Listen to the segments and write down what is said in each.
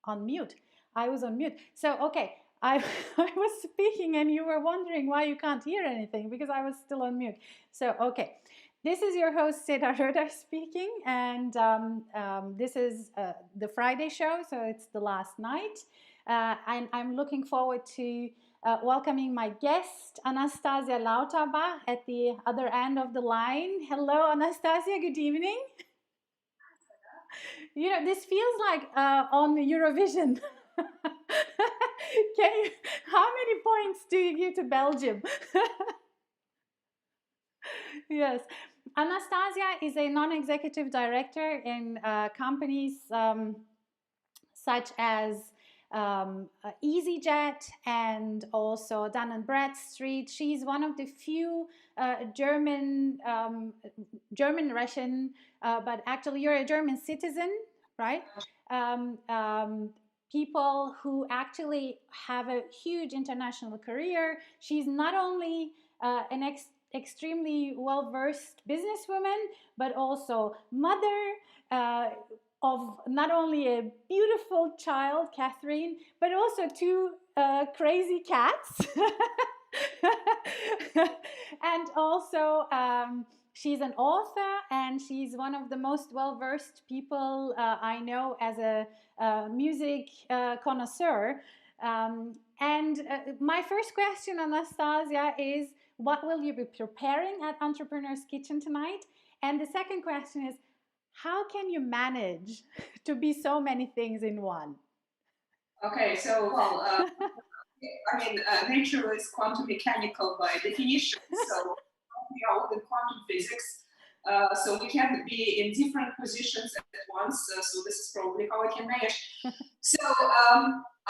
on mute. I was on mute. So, okay, I, I was speaking and you were wondering why you can't hear anything because I was still on mute. So, okay. This is your host, Seda Röder speaking, and this is the Friday show, so it's the last night. And I'm looking forward to welcoming my guest, Anastassia Lauterbach, at the other end of the line. Hello, Anastassia, good evening. You know, this feels like on Eurovision. How many points do you give to Belgium? Yes. Anastassia is a non-executive director in companies such as EasyJet and also Dun& Bradstreet. She's one of the few German-Russian, but actually you're a German citizen, right? People who actually have a huge international career. She's not only an extremely well-versed businesswoman, but also mother of not only a beautiful child, Catherine, but also two crazy cats. And also, she's an author, and she's one of the most well-versed people I know as a music connoisseur. And my first question, Anastassia, is what will you be preparing at Entrepreneur's Kitchen tonight? And the second question is, how can you manage to be so many things in one? Okay, so, well, nature is quantum mechanical by definition, so we are all in quantum physics. So we can be in different positions at once, so this is probably how I can manage. So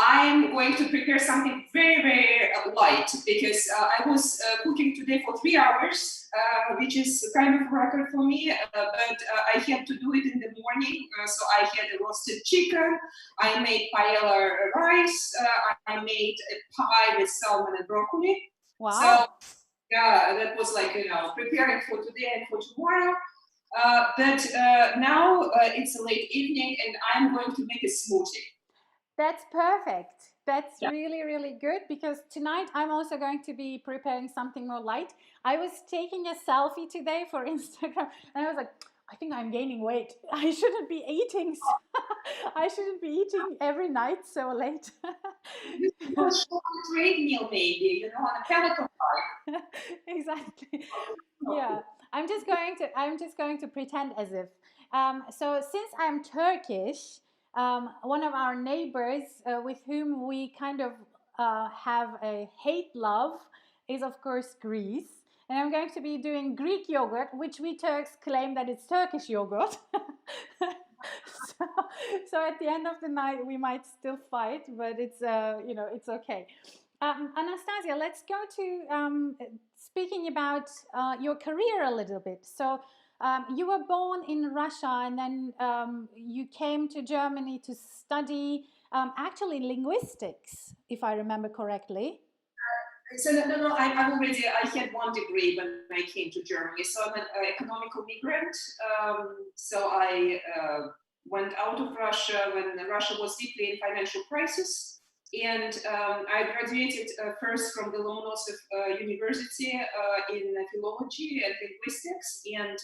I'm going to prepare something very, very light because I was cooking today for 3 hours, which is kind of a record for me, but I had to do it in the morning. So I had a roasted chicken, I made paella rice, I made a pie with salmon and broccoli. Wow. So yeah, that was like, preparing for today and for tomorrow. But now it's a late evening and I'm going to make a smoothie. That's perfect. That's really, really good because tonight I'm also going to be preparing something more light. I was taking a selfie today for Instagram and I was like, I think I'm gaining weight. I shouldn't be eating. I shouldn't be eating every night so late. You should on a treadmill, maybe, on a chemical bike. Exactly. Yeah. I'm just going to pretend as if. So since I'm Turkish, one of our neighbors with whom we kind of have a hate love is of course Greece. And I'm going to be doing Greek yogurt, which we Turks claim that it's Turkish yogurt. So at the end of the night, we might still fight, but it's it's okay. Anastassia, let's go to speaking about your career a little bit. So you were born in Russia, and then you came to Germany to study actually linguistics, if I remember correctly. So no, I had 1 degree when I came to Germany. So I'm an economical migrant. So I went out of Russia when Russia was deeply in financial crisis. And I graduated first from the Lomonosov University in philology and linguistics. And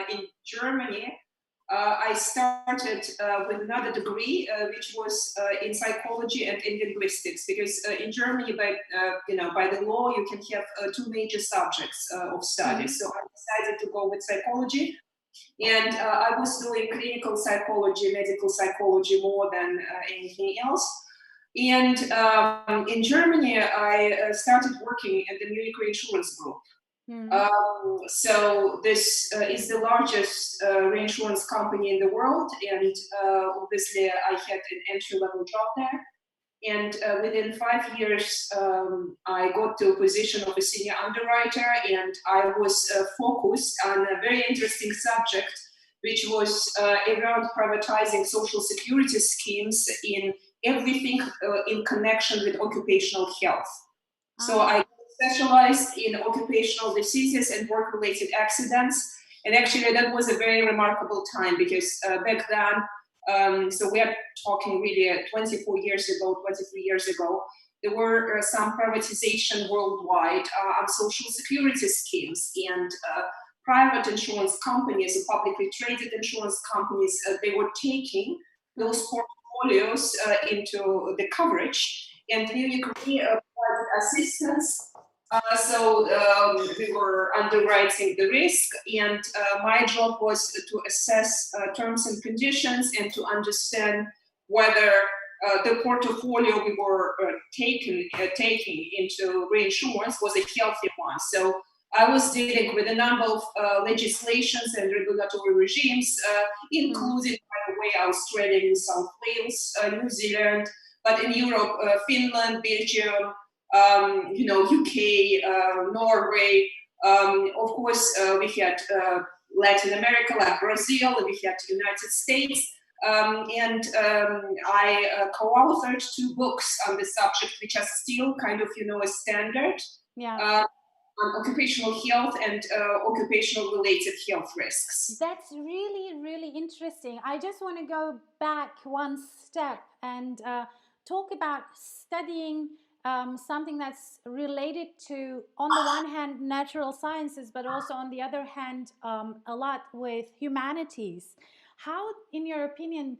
in Germany, I started with another degree, which was in psychology and in linguistics, because in Germany, by the law, you can have 2 major subjects of study. So I decided to go with psychology, and I was doing clinical psychology, medical psychology more than anything else. And in Germany, I started working at the Munich Reinsurance Group. So this is the largest reinsurance company in the world, and obviously I had an entry-level job there. And within 5 years, I got to a position of a senior underwriter, and I was focused on a very interesting subject, which was around privatizing social security schemes in everything in connection with occupational health. So I specialized in occupational diseases and work-related accidents. And actually that was a very remarkable time because back then So we are talking really 24 years ago, 23 years ago. There were some privatization worldwide on social security schemes, and private insurance companies, publicly traded insurance companies, they were taking those portfolios into the coverage, and Munich Re provided assistance. We were underwriting the risk, and my job was to assess terms and conditions and to understand whether the portfolio we were taking into reinsurance was a healthy one. So I was dealing with a number of legislations and regulatory regimes, including, by the way, Australia, New South Wales, New Zealand, but in Europe, Finland, Belgium, UK, Norway. Of course, we had Latin America, like Brazil, we had the United States. I co-authored 2 books on the subject, which are still kind of, a standard. Yeah. On occupational health and occupational related health risks. That's really, really interesting. I just want to go back one step and talk about studying something that's related to, on the one hand, natural sciences, but also on the other hand, a lot with humanities. How, in your opinion,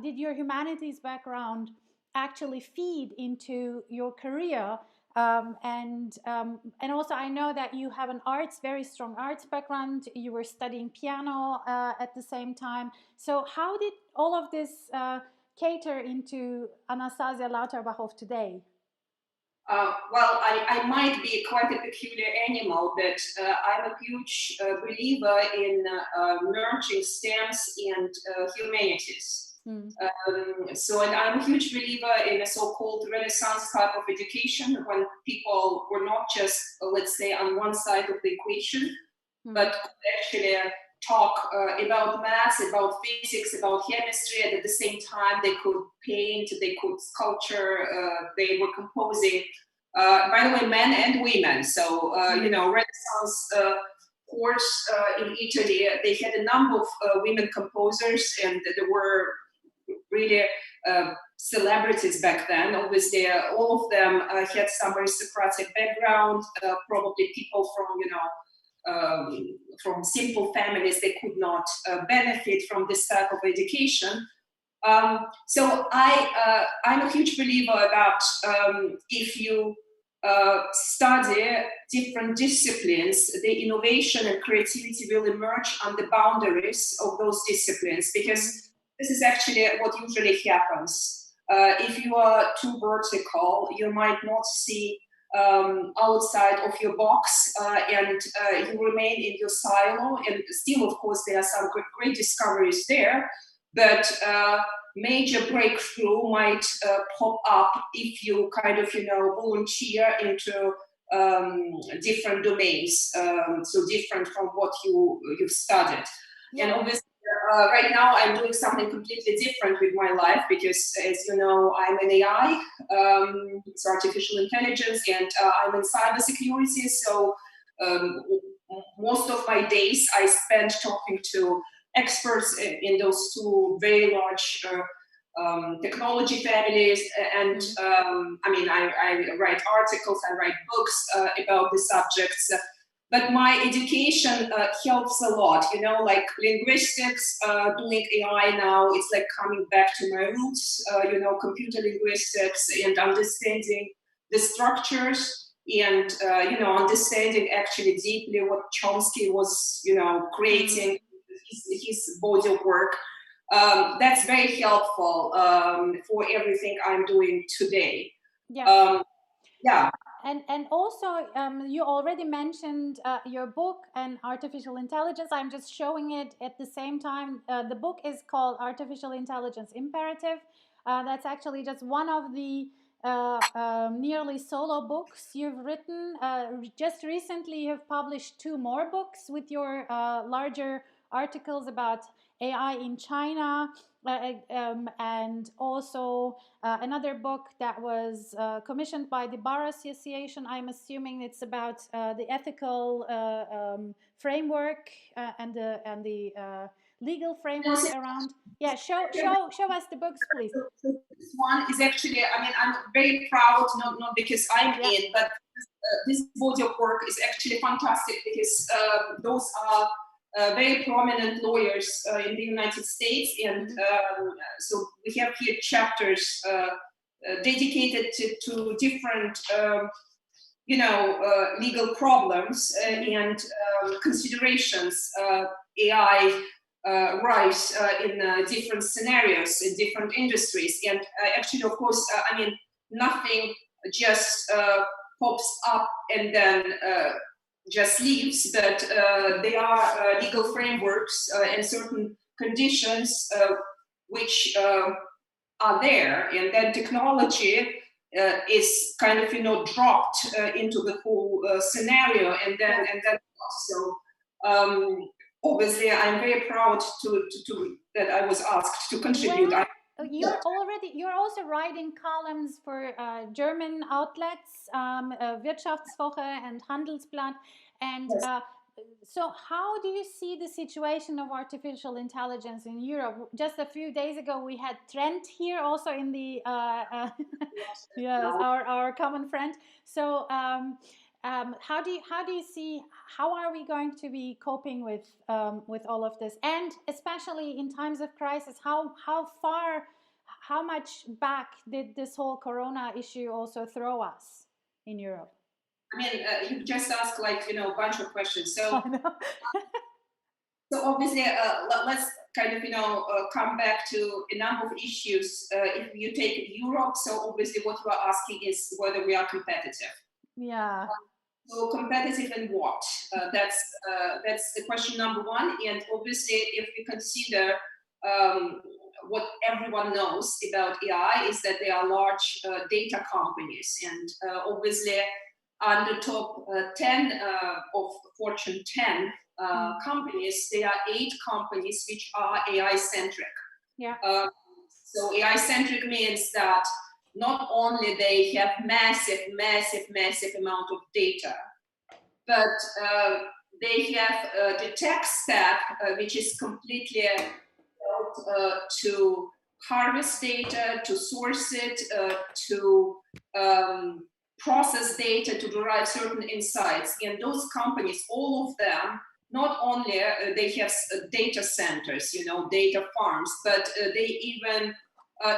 did your humanities background actually feed into your career? And also, I know that you have an very strong arts background. You were studying piano at the same time. So how did all of this cater into Anastassia Lauterbach of today? Well, I might be quite a peculiar animal, but I'm a huge believer in merging STEMs and humanities. And I'm a huge believer in a so-called Renaissance type of education, when people were not just, let's say, on one side of the equation, but could actually talk about maths, about physics, about chemistry, and at the same time they could paint, they could sculpture, they were composing. By the way, men and women. So, Renaissance course in Italy, they had a number of women composers, and there were really celebrities back then. Obviously, all of them had some aristocratic background, probably people from simple families. They could not benefit from this type of education. So I'm a huge believer that if you study different disciplines, the innovation and creativity will emerge on the boundaries of those disciplines, because this is actually what usually happens. If you are too vertical, you might not see outside of your box, and you remain in your silo. And still, of course, there are some great discoveries there, but major breakthrough might pop up if you kind of, volunteer into different domains, so different from what you've studied. Yeah. And obviously, right now I'm doing something completely different with my life, because, as you know, I'm an AI, it's artificial intelligence, and I'm in cybersecurity. So most of my days I spend talking to experts in those 2 very large technology families. And I write articles, I write books about the subjects. But my education helps a lot, like linguistics, doing AI now, it's like coming back to my roots, computer linguistics, and understanding the structures, and, understanding actually deeply what Chomsky was, creating, his body of work. That's very helpful for everything I'm doing today. Yeah. Yeah. And also, you already mentioned your book and artificial intelligence. I'm just showing it at the same time. The book is called Artificial Intelligence Imperative. That's actually just one of the nearly solo books you've written. Just recently, you've published 2 more books with your larger articles about AI in China, and also another book that was commissioned by the Bar Association. I'm assuming it's about the ethical framework and the legal framework around? Yeah, show us the books, please. This one is actually, I mean, I'm very proud, not because I'm in, but this body of work is actually fantastic because those are very prominent lawyers in the United States, and so we have here chapters dedicated to different, legal problems and considerations AI rise in different scenarios in different industries, and actually, of course, I mean, nothing just pops up and then just leaves, but there are legal frameworks and certain conditions which are there, and then technology is kind of dropped into the whole scenario, and then so obviously I'm very proud to that I was asked to contribute. Well, you're also writing columns for German outlets, Wirtschaftswoche and Handelsblatt, and so how do you see the situation of artificial intelligence in Europe? Just a few days ago we had Trent here, also in the yes, our common friend. So how do you see, how are we going to be coping with all of this, and especially in times of crisis, how much back did this whole corona issue also throw us in Europe? I mean, you just asked a bunch of questions. So, so obviously, let's kind of come back to a number of issues. If you take Europe, so obviously what you are asking is whether we are competitive. Yeah. So competitive in what? That's the question number one. And obviously, if we consider what everyone knows about AI is that they are large data companies, and obviously on the top 10 of Fortune 10 companies, there are 8 companies which are AI-centric. Yeah. So AI-centric means that not only they have massive amount of data, but they have the tech stack which is completely built to harvest data, to source it, to process data, to derive certain insights. And those companies, all of them, not only they have data centers, data farms, but they even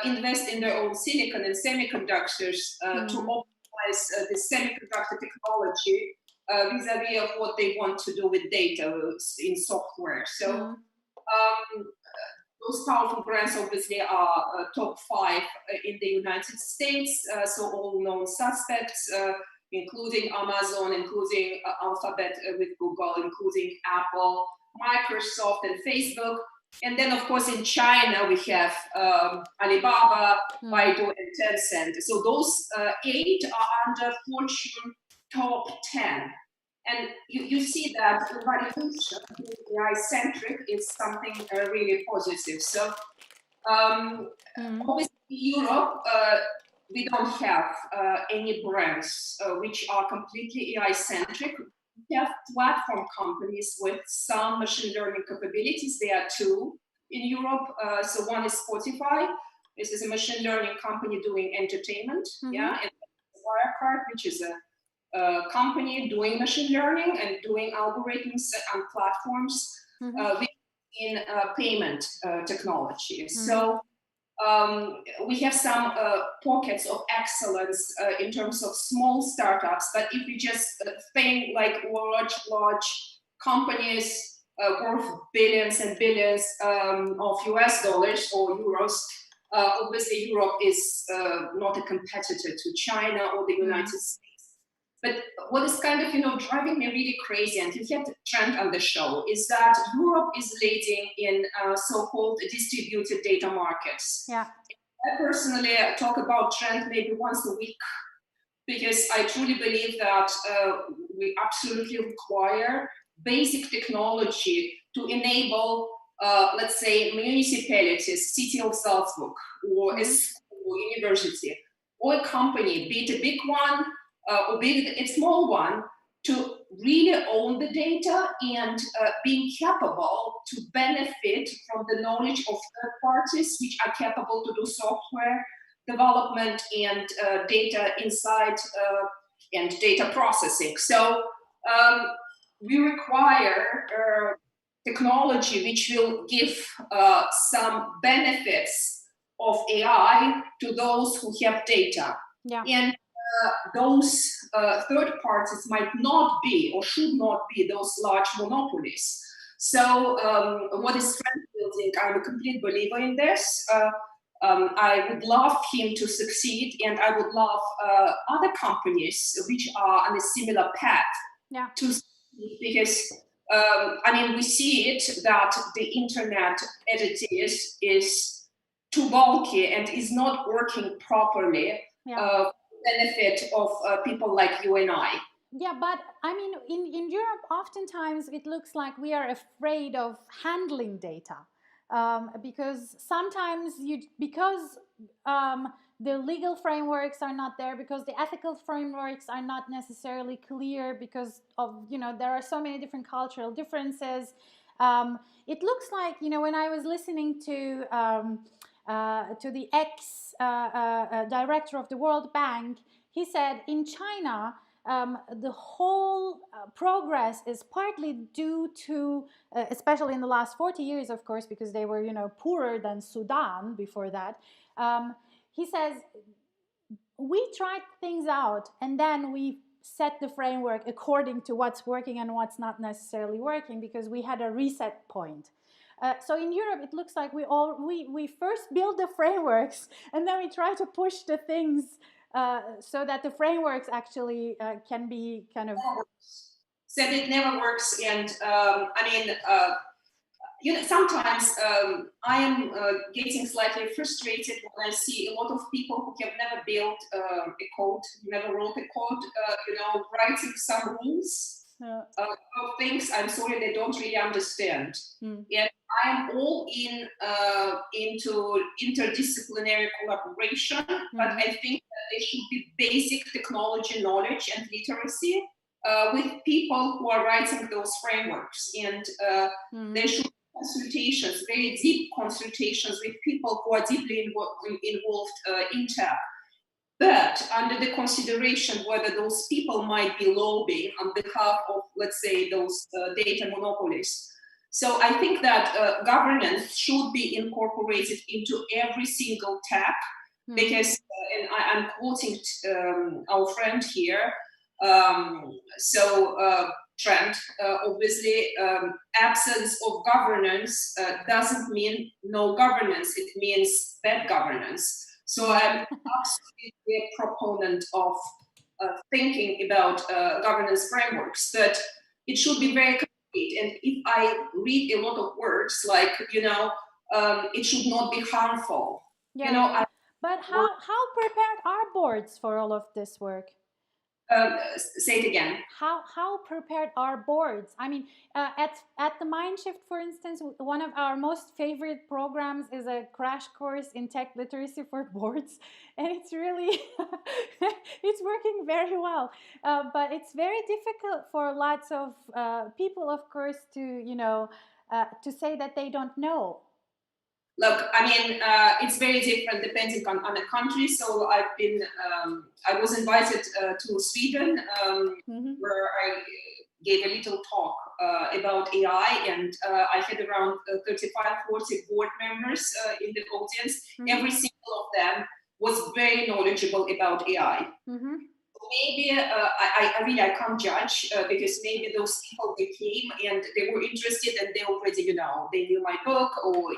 invest in their own silicon and semiconductors to optimize the semiconductor technology vis-a-vis of what they want to do with data in software. So those powerful brands obviously are top 5 in the United States, so all known suspects, including Amazon, including Alphabet with Google, including Apple, Microsoft, and Facebook. And then, of course, in China, we have Alibaba, Baidu, and Tencent. So those 8 are under Fortune top 10. And you see that the valuation AI-centric is something really positive. So obviously in Europe, we don't have any brands which are completely AI-centric. We have platform companies with some machine learning capabilities. There are 2 in Europe. So one is Spotify. This is a machine learning company doing entertainment. Yeah, and Wirecard, which is a company doing machine learning and doing algorithms and platforms in payment technology. So we have some pockets of excellence in terms of small startups, but if we just think like large companies worth billions and billions of US dollars or euros, obviously Europe is not a competitor to China or the United States. But what is kind of, driving me really crazy, and you had Trent on the show, is that Europe is leading in so-called distributed data markets. Yeah. I personally talk about Trent maybe once a week, because I truly believe that we absolutely require basic technology to enable, let's say, municipalities, city of Salzburg, or a school, university, or a company, be it a big one, or be it a small one, to really own the data and being capable to benefit from the knowledge of third parties which are capable to do software development and data insight and data processing. So we require technology which will give some benefits of AI to those who have data. Yeah. And those third parties might not be or should not be those large monopolies. So what is strength building? I'm a complete believer in this. I would love him to succeed, and I would love other companies which are on a similar path to succeed, because I mean, we see it that the internet as it is too bulky and is not working properly for the benefit of people like you and I. Yeah, but I mean, in Europe, oftentimes it looks like we are afraid of handling data, because sometimes the legal frameworks are not there, because the ethical frameworks are not necessarily clear, because of, there are so many different cultural differences. It looks like, when I was listening to the ex director of the World Bank, he said in China, the whole progress is partly due to, especially in the last 40 years, of course, because they were, poorer than Sudan before that. He says, we tried things out and then we set the framework according to what's working and what's not necessarily working, because we had a reset point. So in Europe, it looks like we first build the frameworks and then we try to push the things so that the frameworks actually can be kind of. Said it never works, and I mean, sometimes I am getting slightly frustrated when I see a lot of people who have never built a code, never wrote a code, writing some rules of things. I'm sorry, they don't really understand. And I am all into interdisciplinary collaboration, but I think that there should be basic technology knowledge and literacy with people who are writing those frameworks, and there should be consultations, very deep consultations with people who are deeply involved in tech, but under the consideration whether those people might be lobbying on behalf of, let's say, those data monopolies. So I think that governance should be incorporated into every single tech, because, and I'm quoting our friend here, Trent, obviously, absence of governance doesn't mean no governance, it means bad governance. So I'm absolutely a proponent of thinking about governance frameworks, but it should be very concrete. And if I read a lot of words like, it should not be harmful. Yeah. But how prepared are boards for all of this work? Say it again. How prepared are boards? I mean, at the Mindshift, for instance, one of our most favorite programs is a crash course in tech literacy for boards, and it's really it's working very well. But it's very difficult for lots of people, of course, to say that they don't know. Look, I mean, it's very different depending on the country. So I was invited to Sweden, where I gave a little talk about AI, and I had around 35, 40 board members in the audience. Every single of them was very knowledgeable about AI. Maybe I can't judge because maybe those people, they came and they were interested and they already, they knew my book, or,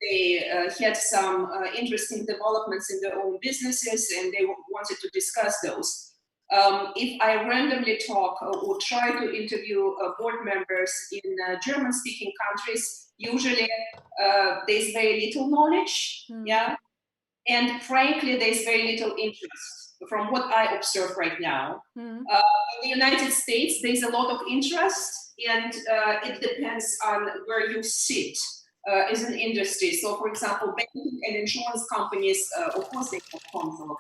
they had some interesting developments in their own businesses and they wanted to discuss those. If I randomly talk or try to interview board members in German-speaking countries, usually there's very little knowledge, and frankly, there's very little interest. From what I observe right now. In the United States, there's a lot of interest, and it depends on where you sit as an industry. So, for example, banking and insurance companies, of course, they have tons of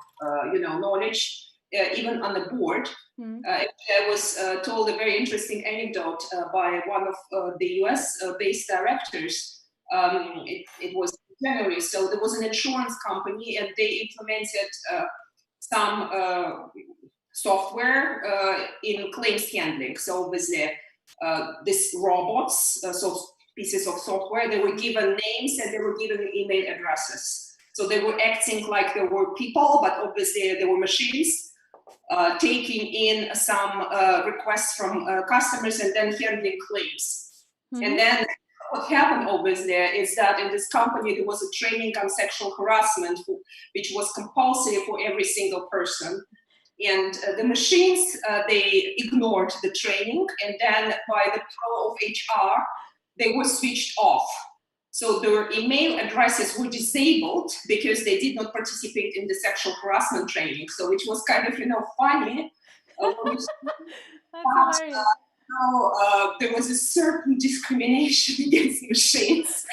knowledge. even on the board. I was told a very interesting anecdote by one of the US-based directors. It was January, so there was an insurance company, and they implemented some software in claims handling. So obviously, these robots, so pieces of software, they were given names and they were given email addresses. So they were acting like there were people, but obviously there were machines taking in some requests from customers and then handling claims. And then what happened obviously is that in this company there was a training on sexual harassment, which was compulsory for every single person. And the machines, they ignored the training, and then by the power of HR, they were switched off. So their email addresses were disabled because they did not participate in the sexual harassment training. So which was kind of, funny. That's hilarious. Now there was a certain discrimination against machines.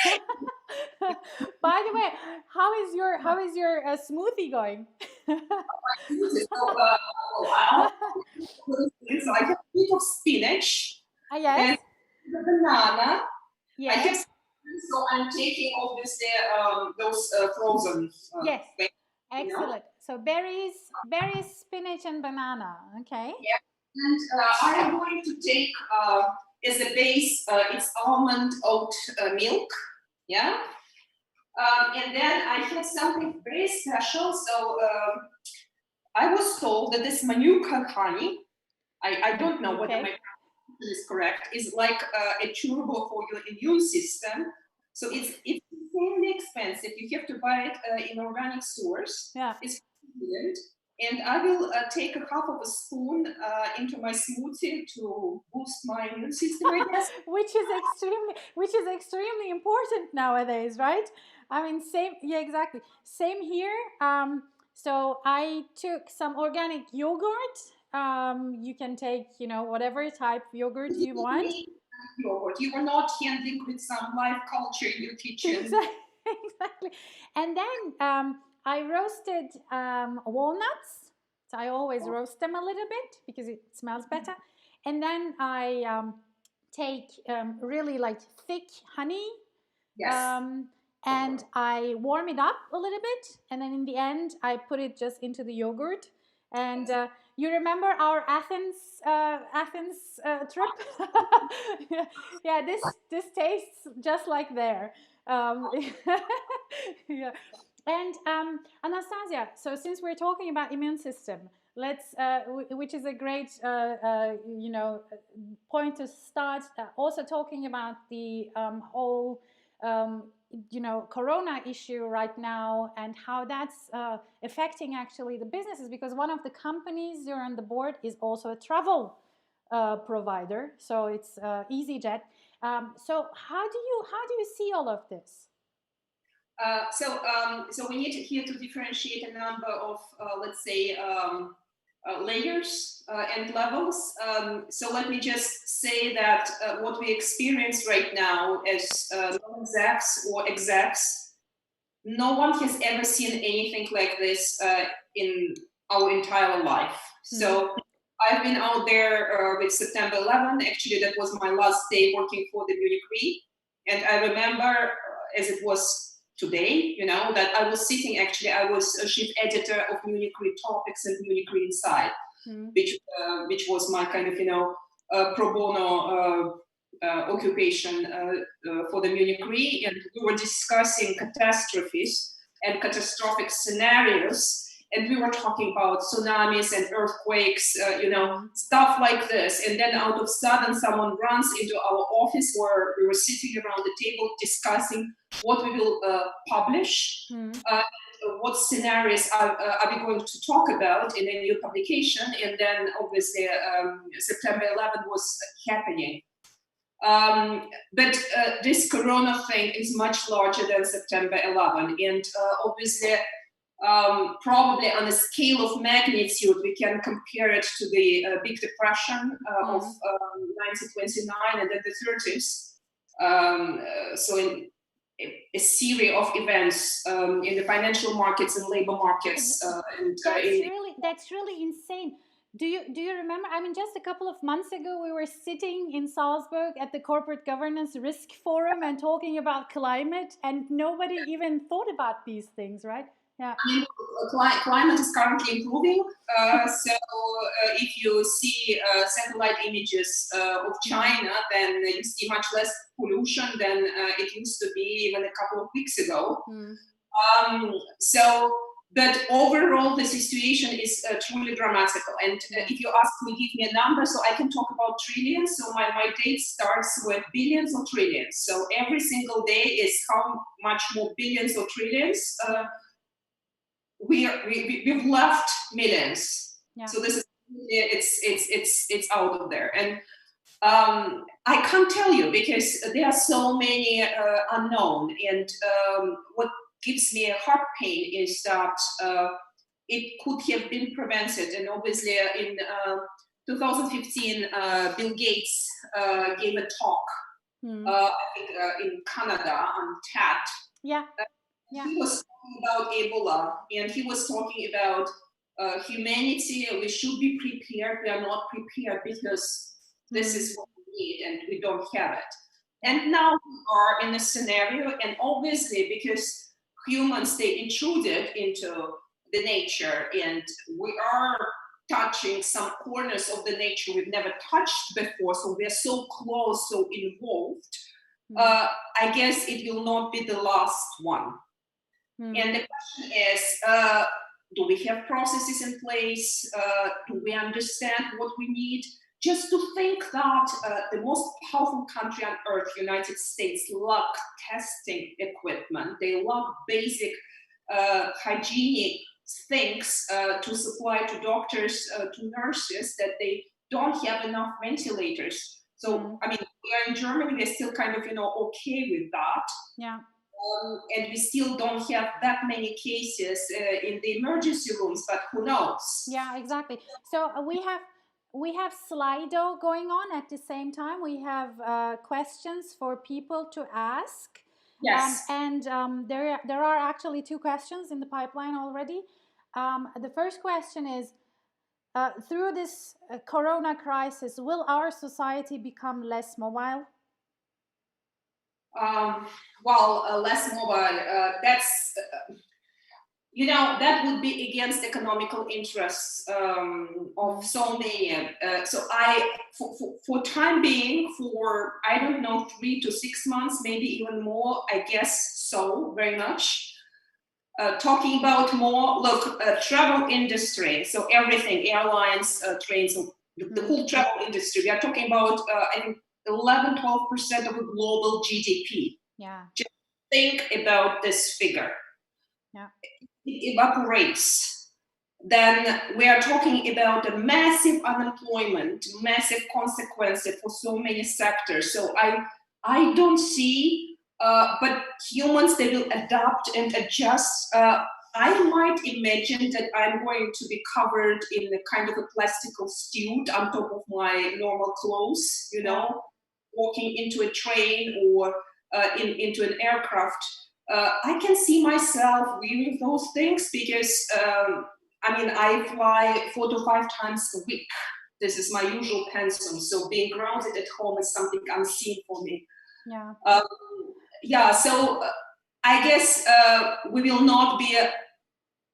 By the way, how is your smoothie going? So I have a bit of spinach. Yes. And a banana. Yes. I have, so I'm taking obviously those frozen. Yes. Excellent. So berries, spinach, and banana. Okay. Yeah. And I'm going to take as a base, it's almond oat milk. Yeah. And then I have something very special. So I was told that this manuka honey, I don't know whether my pronunciation is correct, is like a turbo for your immune system. So it's insanely expensive. You have to buy it in organic stores. Yeah. It's brilliant. And I will take a half of a spoon into my smoothie to boost my immune system, I guess. which is extremely important nowadays, right? I mean, same. Yeah, exactly. Same here. So I took some organic yogurt. You can take, whatever type yogurt you want. Yogurt. You are not handling with some live culture in your kitchen. Exactly. And then I roasted walnuts. So I always roast them a little bit because it smells better. And then I take really like thick honey. Yes. And I warm it up a little bit. And then in the end, I put it just into the yogurt. And you remember our Athens trip? Yeah, this tastes just like there. Yeah. And Anastassia, so since we're talking about immune system, let's, which is a great, point to start. Also talking about the whole, corona issue right now and how that's affecting actually the businesses, because one of the companies you're on the board is also a travel provider, so it's EasyJet. So how do you see all of this? So we need here to differentiate a number of, let's say, layers and levels. So let me just say that what we experience right now as non-execs or execs, no one has ever seen anything like this in our entire life. So I've been out there with September 11. Actually, that was my last day working for the Munich Re. And I remember, as it was today, that I was sitting, actually, I was a chief editor of Munich Re Topics and Munich Re Inside, which was my kind of, pro bono occupation for the Munich Re. And we were discussing catastrophes and catastrophic scenarios. And we were talking about tsunamis and earthquakes, stuff like this. And then out of sudden, someone runs into our office where we were sitting around the table discussing what we will publish, what scenarios are we going to talk about in a new publication. And then obviously September 11 was happening. But this corona thing is much larger than September 11. And obviously, probably on a scale of magnitude, we can compare it to the Big Depression of 1929 and then the 30s. So in a series of events in the financial markets and labor markets. that's really insane. Do you remember? I mean, just a couple of months ago, we were sitting in Salzburg at the Corporate Governance Risk Forum and talking about climate, and nobody even thought about these things, right? Yeah. I mean, climate is currently improving. If you see satellite images of China, then you see much less pollution than it used to be even a couple of weeks ago. But overall, the situation is truly dramatical. And if you ask me, give me a number, so I can talk about trillions. So my date starts with billions or trillions. So every single day is how much more billions or trillions. We've left millions. Yeah. So this is it's out of there. And I can't tell you because there are so many unknown. And what gives me a heart pain is that it could have been prevented. And obviously in 2015, Bill Gates gave a talk, I think in Canada on TED. Yeah. Yeah. He was talking about Ebola, and he was talking about humanity. We should be prepared. We are not prepared because this is what we need, and we don't have it. And now we are in a scenario, and obviously because humans, they intruded into the nature, and we are touching some corners of the nature we've never touched before, so we're so close, so involved. I guess it will not be the last one. And the question is, do we have processes in place? Do we understand what we need? Just to think that the most powerful country on earth, United States, lack testing equipment. They lack basic hygienic things to supply to doctors, to nurses, that they don't have enough ventilators. So, I mean, we are in Germany, we're still kind of, okay with that. Yeah. And we still don't have that many cases in the emergency rooms, but who knows? Yeah, exactly. So we have Slido going on at the same time. We have questions for people to ask. Yes. There are actually two questions in the pipeline already. The first question is, through this corona crisis, will our society become less mobile? Less mobile, that's, that would be against economical interests of so many. For time being, for, I don't know, 3 to 6 months, maybe even more, I guess so, very much. Talking about more, look, travel industry, so everything, airlines, trains, the whole travel industry, we are talking about, I think, 11-12% of the global GDP. Yeah. Just think about this figure. Yeah. It evaporates. Then we are talking about a massive unemployment, massive consequences for so many sectors. So I don't see, but humans, they will adapt and adjust. I might imagine that I'm going to be covered in a kind of a plastical suit on top of my normal clothes, walking into a train or into an aircraft. I can see myself wearing those things because, I fly 4 to 5 times a week. This is my usual pensum. So being grounded at home is something unseen for me. Yeah. So I guess we will not be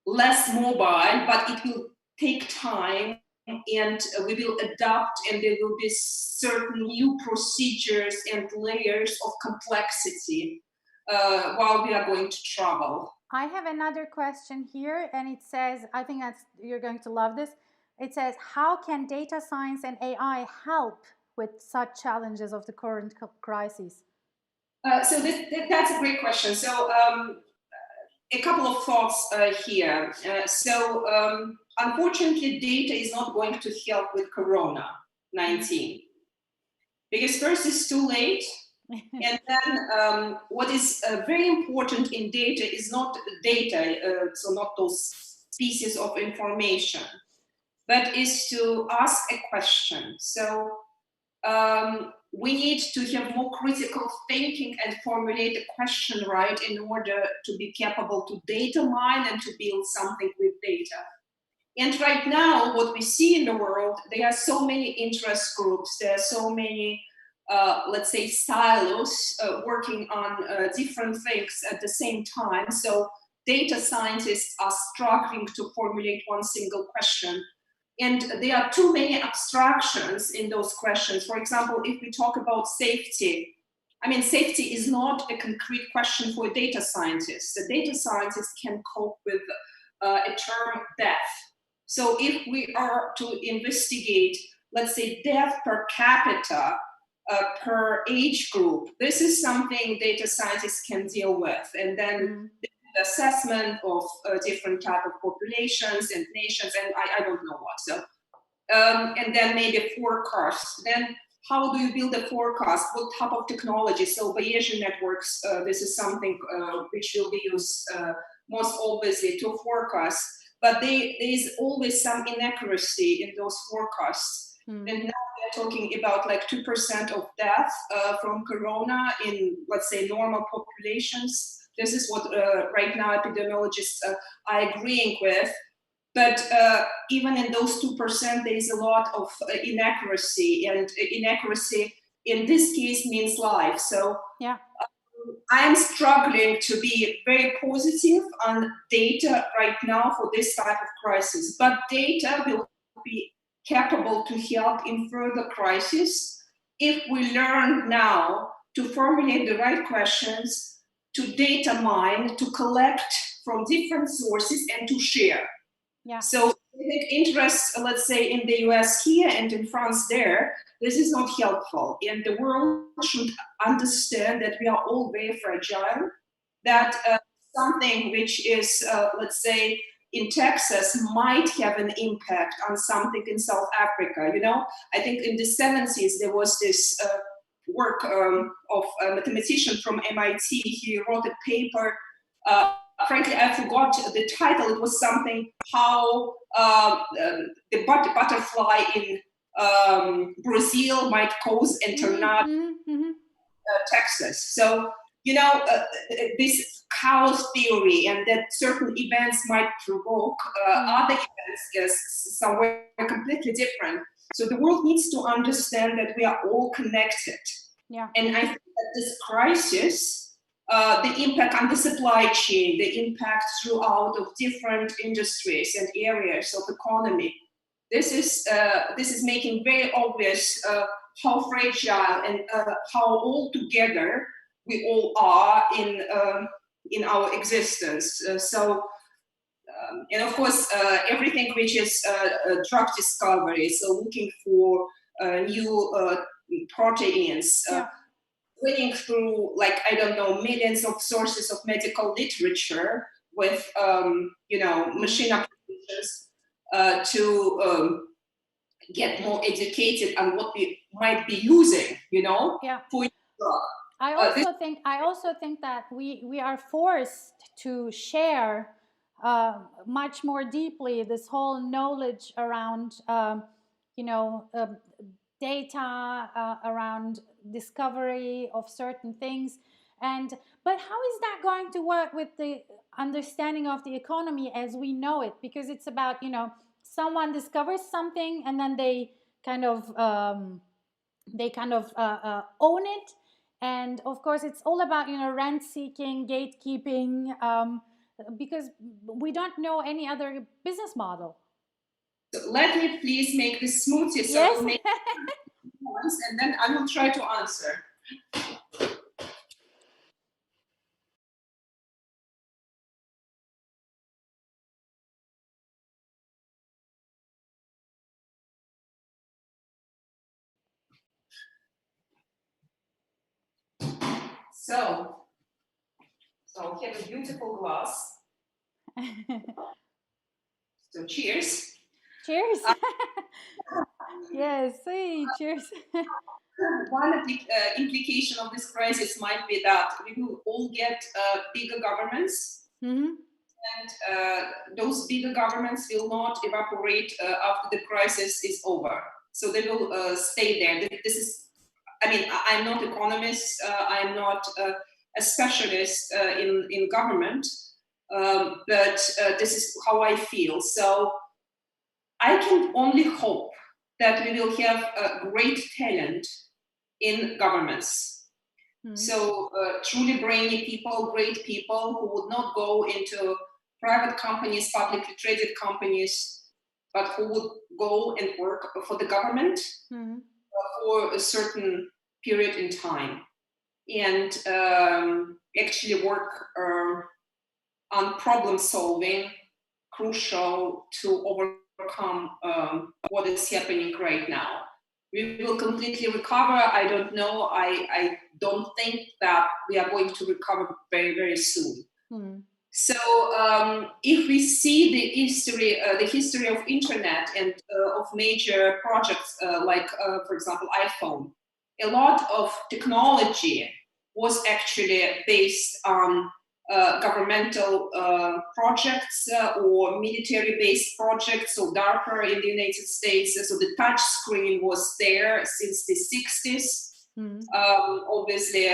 less mobile, but it will take time, and we will adapt, and there will be certain new procedures and layers of complexity while we are going to travel. I have another question here, and it says, I think you're going to love this. It says, how can data science and AI help with such challenges of the current crisis? So that's a great question. So a couple of thoughts here. Unfortunately, data is not going to help with Corona-19. Because first, it's too late. And then what is very important in data is not data, so not those pieces of information, but is to ask a question. So we need to have more critical thinking and formulate a question right in order to be capable to data mine and to build something with data. And right now, what we see in the world, there are so many interest groups, there are so many, let's say, silos working on different things at the same time. So data scientists are struggling to formulate one single question. And there are too many abstractions in those questions. For example, if we talk about safety, I mean, safety is not a concrete question for a data scientist. A data scientist can cope with a term death. So if we are to investigate, let's say, death per capita per age group, this is something data scientists can deal with. And then the assessment of different type of populations and nations, and I don't know what. So, and then maybe forecast. Then how do you build a forecast? What type of technology? So Bayesian networks, this is something which will be used most obviously to forecast. But there is always some inaccuracy in those forecasts. And now we're talking about like 2% of death from corona in, let's say, normal populations. This is what right now epidemiologists are agreeing with. But even in those 2%, there is a lot of inaccuracy, and inaccuracy in this case means life. So yeah. I am struggling to be very positive on data right now for this type of crisis, but data will be capable to help in further crisis if we learn now to formulate the right questions, to data mine, to collect from different sources, and to share. Yeah. So I think interest, let's say, in the US here and in France there, this is not helpful. And the world should understand that we are all very fragile, that something which is, let's say, in Texas might have an impact on something in South Africa. You know, I think in the 70s there was this work of a mathematician from MIT. He wrote a paper. Frankly, I forgot the title. It was something how the butterfly in Brazil might cause a tornado Texas. So, you know, this chaos theory and that certain events might provoke other events is somewhere completely different. So the world needs to understand that we are all connected. Yeah. And I think that this crisis, the impact on the supply chain, the impact throughout of different industries and areas of economy, this is making very obvious how fragile and how all together we all are in our existence. And of course, everything which is drug discovery, so looking for new proteins, going through, like, I don't know, millions of sources of medical literature with, machine applications to get more educated on what we might be using, for drug. I also think that we are forced to share much more deeply this whole knowledge around data, around discovery of certain things. But how is that going to work with the understanding of the economy as we know it? Because it's about, someone discovers something and then they kind of own it. And of course, it's all about, rent seeking, gatekeeping, because we don't know any other business model. So let me please make this smoothie. So Yes. make once, and then I will try to answer. So have a beautiful glass. So cheers. Cheers. Yes, hey, cheers. One implication of this crisis might be that we will all get bigger governments, and those bigger governments will not evaporate after the crisis is over. So they will stay there. This is, I'm not an economist. I'm not a specialist in government, but this is how I feel. So I can only hope that we will have a great talent in governments. So truly brainy people, great people who would not go into private companies, publicly traded companies, but who would go and work for the government for a certain period in time, and actually work on problem solving, crucial to overcome what is happening right now. We will completely recover. I don't know. I don't think that we are going to recover very, very soon. So if we see the history of internet and of major projects like, for example, iPhone, a lot of technology was actually based on governmental projects or military-based projects. So DARPA in the United States, so the touch screen was there since the 60s. Obviously,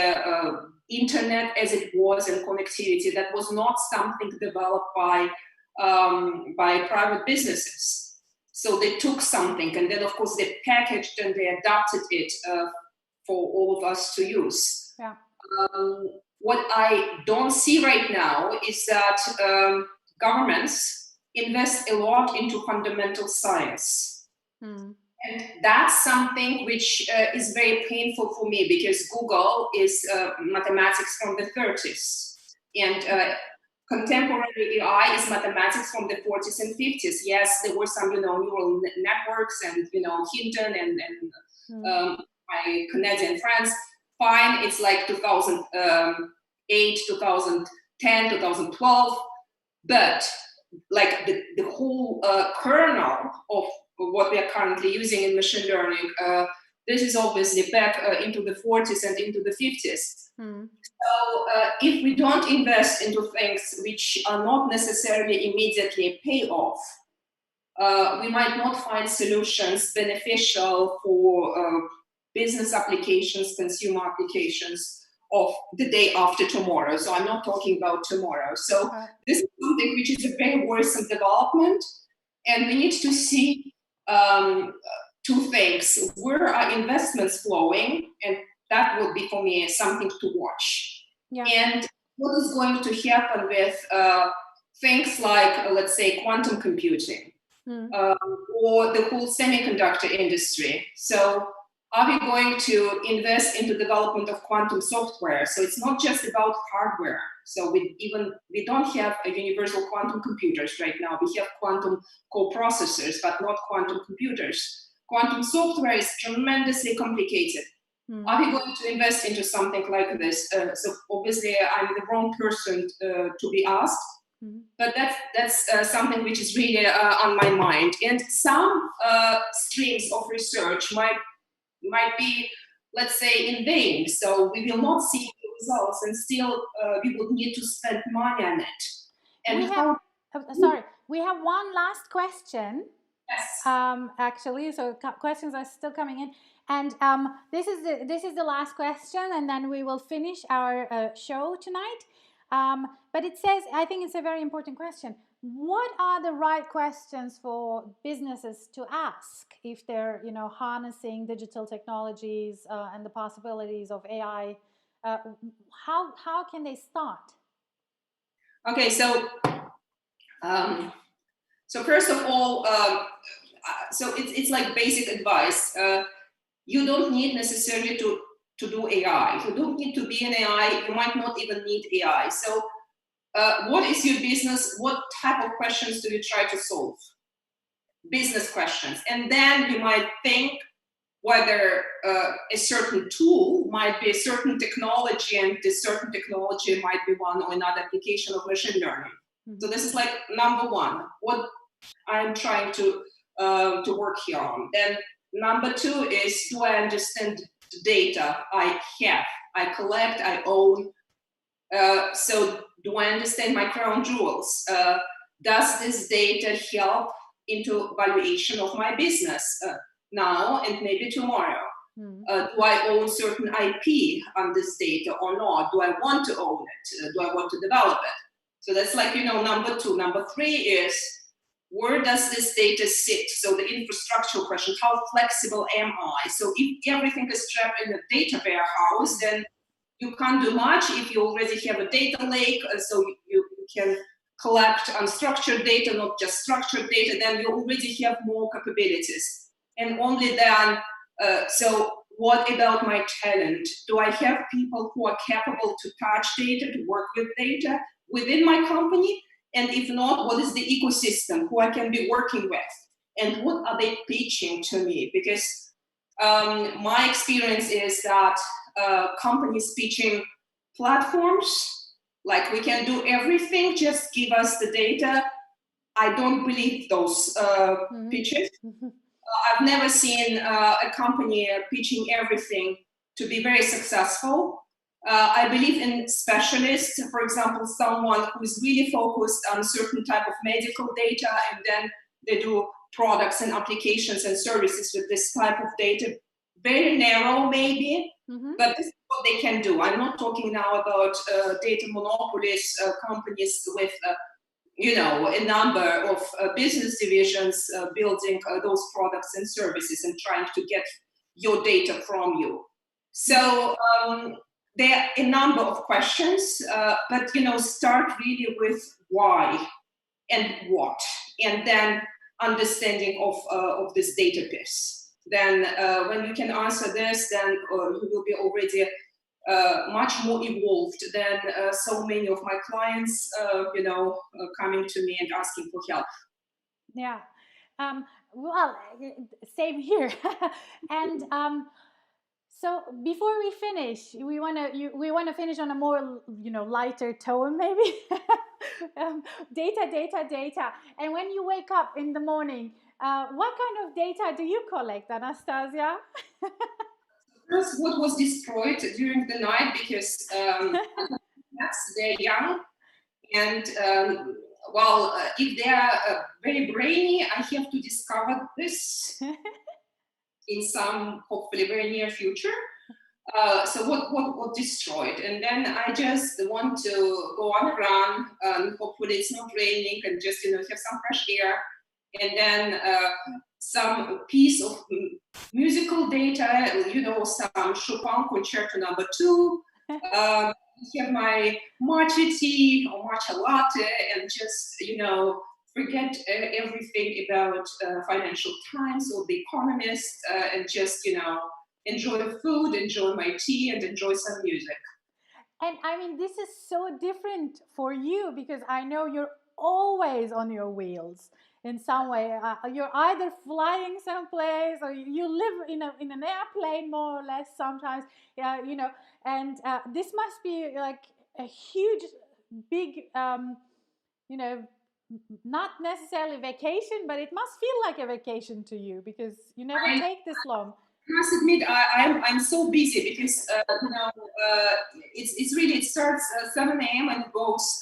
internet as it was and connectivity, that was not something developed by private businesses. So they took something and then, of course, they packaged and they adapted it for all of us to use. Yeah. What I don't see right now is that governments invest a lot into fundamental science. And that's something which is very painful for me, because Google is mathematics from the 30s. And contemporary AI is mathematics from the 40s and 50s. Yes, there were some, neural networks and, Hinton and my Canadian friends. Fine, it's like 2008, 2010, 2012. But like the whole kernel of what we are currently using in machine learning, this is obviously back into the 40s and into the 50s. So if we don't invest into things which are not necessarily immediately pay off, we might not find solutions beneficial for business applications, consumer applications of the day after tomorrow. So I'm not talking about tomorrow. So this is something which is a very worrisome development, and we need to see two things. Where are investments flowing? And that would be, for me, something to watch. Yeah. And what is going to happen with things like, let's say, quantum computing or the whole semiconductor industry. So are we going to invest into development of quantum software? So it's not just about hardware. So we don't have a universal quantum computers right now. We have quantum coprocessors, but not quantum computers. Quantum software is tremendously complicated. Are we going to invest into something like this? So obviously, I'm the wrong person to be asked, but that's something which is really on my mind. And some streams of research might be, let's say, in vain. So we will not see the results, and still we would need to spend money on it. And we have one last question. Yes. Actually, so questions are still coming in, and this is the last question, and then we will finish our show tonight. But it says, I think it's a very important question. What are the right questions for businesses to ask if they're, harnessing digital technologies and the possibilities of AI? How can they start? Okay, so first of all, so it's like basic advice. You don't need necessarily to do AI. You don't need to be an AI. You might not even need AI. So what is your business? What type of questions do you try to solve? Business questions. And then you might think whether a certain tool might be a certain technology, and this certain technology might be one or another application of machine learning. So this is like number one, what I'm trying to work here on. Then number two is, do I understand the data I have, I collect, I own? So do I understand my crown jewels? Does this data help into valuation of my business now and maybe tomorrow? Do I own certain IP on this data or not? Do I want to own it? Do I want to develop it? So that's like, number two. Number three is, where does this data sit? So the infrastructural question, how flexible am I? So if everything is trapped in a data warehouse, then you can't do much. If you already have a data lake, so you can collect unstructured data, not just structured data, then you already have more capabilities. And only then, so what about my talent? Do I have people who are capable to touch data, to work with data within my company? And if not, what is the ecosystem who I can be working with? And what are they pitching to me? Because my experience is that companies pitching platforms, like we can do everything, just give us the data. I don't believe those pitches. I've never seen a company pitching everything to be very successful. I believe in specialists, for example, someone who is really focused on certain type of medical data, and then they do products and applications and services with this type of data. Very narrow, maybe, but this is what they can do. I'm not talking now about data monopolies, companies with a number of business divisions building those products and services and trying to get your data from you. So there are a number of questions, but start really with why and what, and then understanding of this data piece. Then when you can answer this, then you will be already much more evolved than so many of my clients, coming to me and asking for help. Yeah. Well, same here. And so before we finish, we want to finish on a more lighter tone, maybe. Data. And when you wake up in the morning, what kind of data do you collect, Anastassia? First, what was destroyed during the night, because they're young, and if they are very brainy, I have to discover this in some hopefully very near future. So what destroyed, and then I just want to go on a run, and hopefully it's not raining, and just have some fresh air, and then some piece of musical data, some Chopin Concerto number 2. Have my matcha tea or matcha latte, and just forget everything about Financial Times or The Economist, and just enjoy food, enjoy my tea, and enjoy some music. And I mean, this is so different for you, because I know you're always on your wheels in some way. You're either flying someplace, or you live in an airplane, more or less, sometimes. Yeah, and this must be like a huge, big, not necessarily vacation, but it must feel like a vacation to you, because you never take this long. I must admit, I'm so busy, because it's really, it starts 7 a.m. and it goes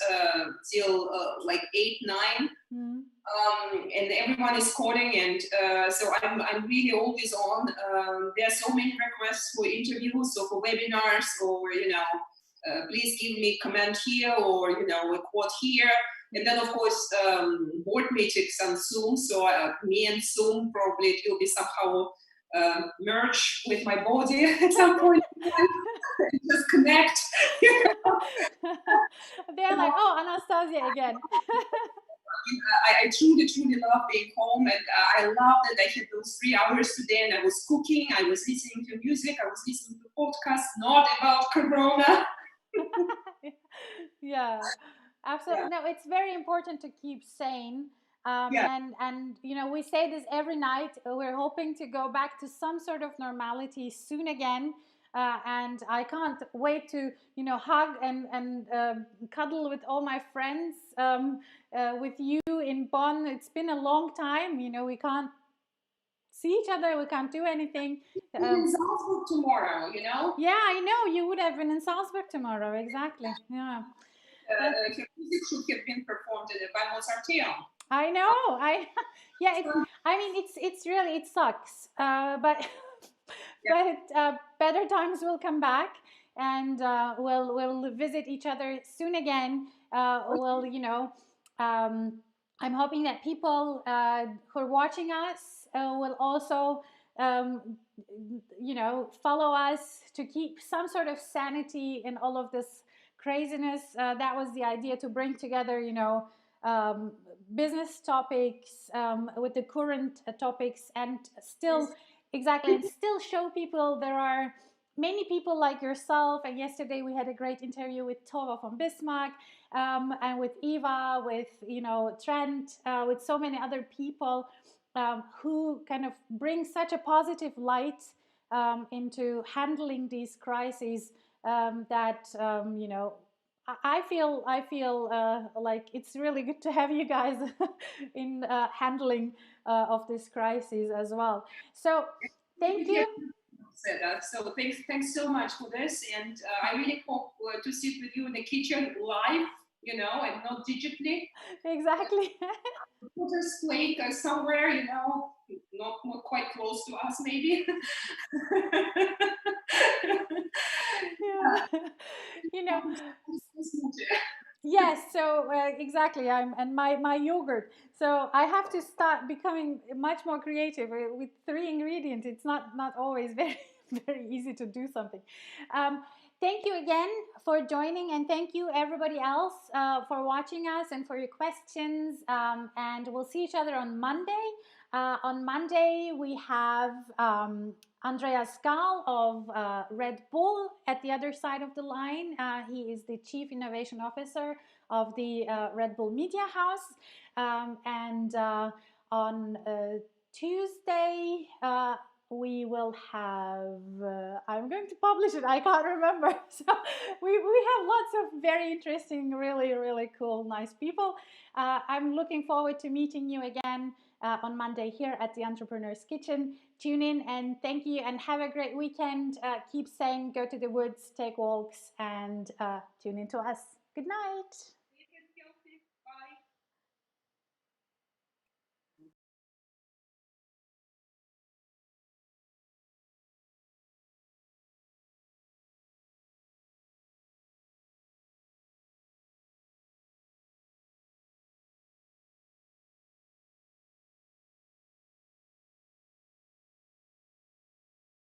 till like 8-9, and everyone is calling, and so I'm really always on. There are so many requests for interviews or for webinars, or please give me comment here, or a quote here. And then, of course, board meetings on Zoom. So me and Zoom, probably it will be somehow merge with my body at some point. Just connect. They're like, oh, Anastassia again. I truly love being home, and I love that I had those 3 hours today, and I was cooking, I was listening to music, I was listening to podcasts, not about Corona. Yeah, absolutely. Yeah. No, it's very important to keep sane. And we say this every night. We're hoping to go back to some sort of normality soon again. And I can't wait to hug and cuddle with all my friends, with you in Bonn. It's been a long time. We can't see each other. We can't do anything. In Salzburg tomorrow, Yeah, I know. You would have been in Salzburg tomorrow. Exactly. Yeah. Her music should have been performed by Mozarteum. I know. It's really, it sucks. But better times will come back, and we'll visit each other soon again. We'll I'm hoping that people who are watching us will also, um, follow us to keep some sort of sanity in all of this craziness. That was the idea, to bring together, um, business topics with the current topics, and still, exactly, and still show people there are many people like yourself. And yesterday we had a great interview with Tova from Bismarck, and with Eva, with Trent, with so many other people who kind of bring such a positive light into handling these crises, that I feel like it's really good to have you guys in handling of this crisis as well. So thank you. Said that. So thanks so much for this, and I really hope to sit with you in the kitchen live, and not digitally. Exactly. Put a plate somewhere, not quite close to us, maybe. Yeah. you know Yes, so exactly. And my yogurt. So I have to start becoming much more creative with three ingredients. It's not always very very easy to do something. Thank you again for joining, and thank you everybody else for watching us and for your questions. And we'll see each other on Monday. On Monday we have Andreas Gall of Red Bull at the other side of the line. He is the Chief Innovation Officer of the Red Bull Media House. And on Tuesday, we will have, I'm going to publish it, I can't remember. So we have lots of very interesting, really, really cool, nice people. I'm looking forward to meeting you again on Monday here at the Entrepreneur's Kitchen. Tune in, and thank you, and have a great weekend. Keep sane, go to the woods, take walks, and tune in to us. Good night.